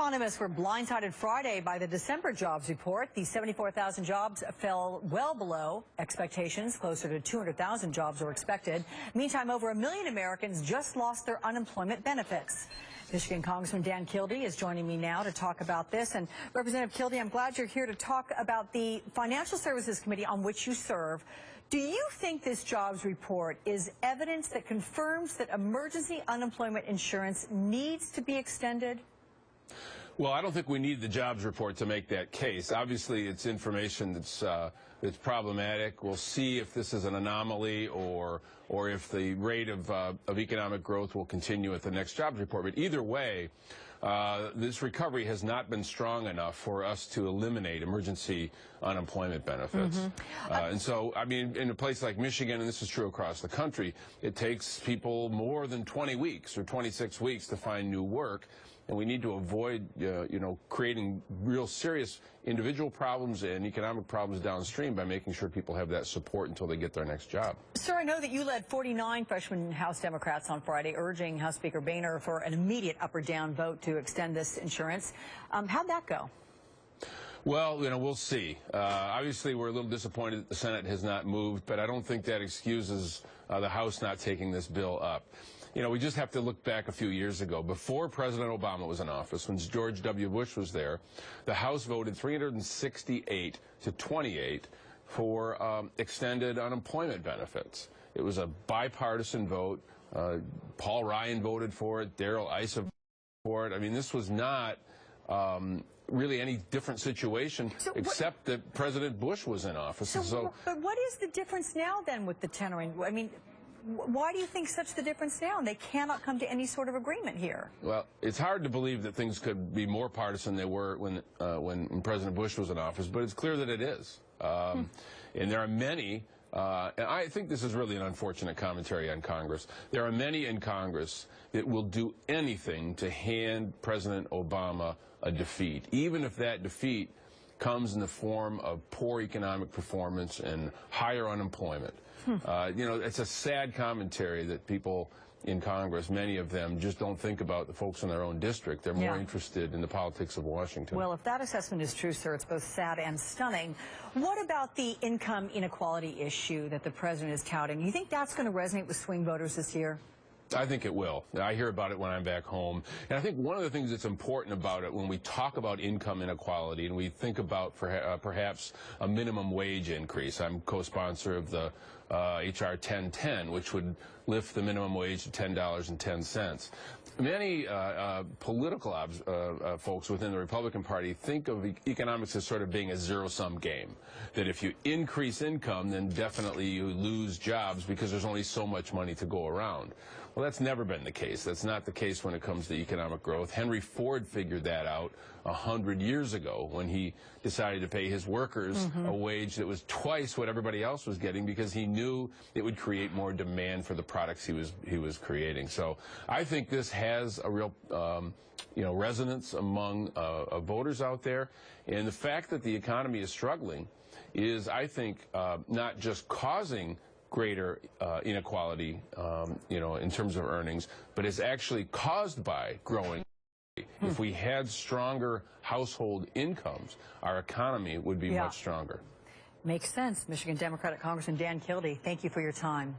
Economists were blindsided Friday by the December jobs report. The 74,000 jobs fell well below expectations. Closer to 200,000 jobs were expected. Meantime, over 1 million Americans just lost their unemployment benefits. Michigan Congressman Dan Kildee is joining me now to talk about this. And Representative Kildee, I'm glad you're here to talk about the Financial Services Committee on which you serve. Do you think this jobs report is evidence that confirms that emergency unemployment insurance needs to be extended? Well, I don't think we need the jobs report to make that case. Obviously, it's information that's problematic. We'll see if this is an anomaly or if the rate of economic growth will continue at the next jobs report. But either way, this recovery has not been strong enough for us to eliminate emergency unemployment benefits. And so, I mean, in a place like Michigan, and this is true across the country, it takes people more than 20 weeks or 26 weeks to find new work. And we need to avoid, creating real serious individual problems and economic problems downstream by making sure people have that support until they get their next job. Sir, I know that you led 49 freshman House Democrats on Friday, urging House Speaker Boehner for an immediate up or down vote to extend this insurance. How'd that go? Well, we'll see. Obviously, we're a little disappointed that the Senate has not moved, but I don't think that excuses the House not taking this bill up. We just have to look back a few years ago. Before President Obama was in office, when George W. Bush was there, the House voted 368 to 28 for extended unemployment benefits. It was a bipartisan vote. Paul Ryan voted for it. Darrell Issa voted for it. I mean, this was not really any different situation, except that President Bush was in office. But what is the difference now, then, with the tenoring? I mean, why do you think such the difference now? They cannot come to any sort of agreement here. Well, it's hard to believe that things could be more partisan than they were when President Bush was in office, but it's clear that it is. And there are many, and I think this is really an unfortunate commentary on Congress. There are many in Congress that will do anything to hand President Obama a defeat, even if that defeat comes in the form of poor economic performance and higher unemployment. It's a sad commentary that people in Congress, many of them, just don't think about the folks in their own district. They're more interested in the politics of Washington. Well, if that assessment is true, sir, it's both sad and stunning. What about the income inequality issue that the president is touting? You think that's going to resonate with swing voters this year? I think it will. I hear about it when I'm back home. And I think one of the things that's important about it when we talk about income inequality and we think about perhaps a minimum wage increase. I'm co-sponsor of the H.R. 1010, which would lift the minimum wage to $10.10. Many political folks within the Republican Party think of economics as sort of being a zero-sum game, that if you increase income, then definitely you lose jobs because there's only so much money to go around. Well, that's never been the case. That's not the case when it comes to economic growth. Henry Ford figured that out 100 years ago when he decided to pay his workers a wage that was twice what everybody else was getting because he knew it would create more demand for the products he was creating. So I think this has a real resonance among voters out there. And the fact that the economy is struggling is, I think, not just causing greater inequality, in terms of earnings, but is actually caused by growing. If we had stronger household incomes, our economy would be much stronger. Makes sense. Michigan Democratic Congressman Dan Kildee, thank you for your time.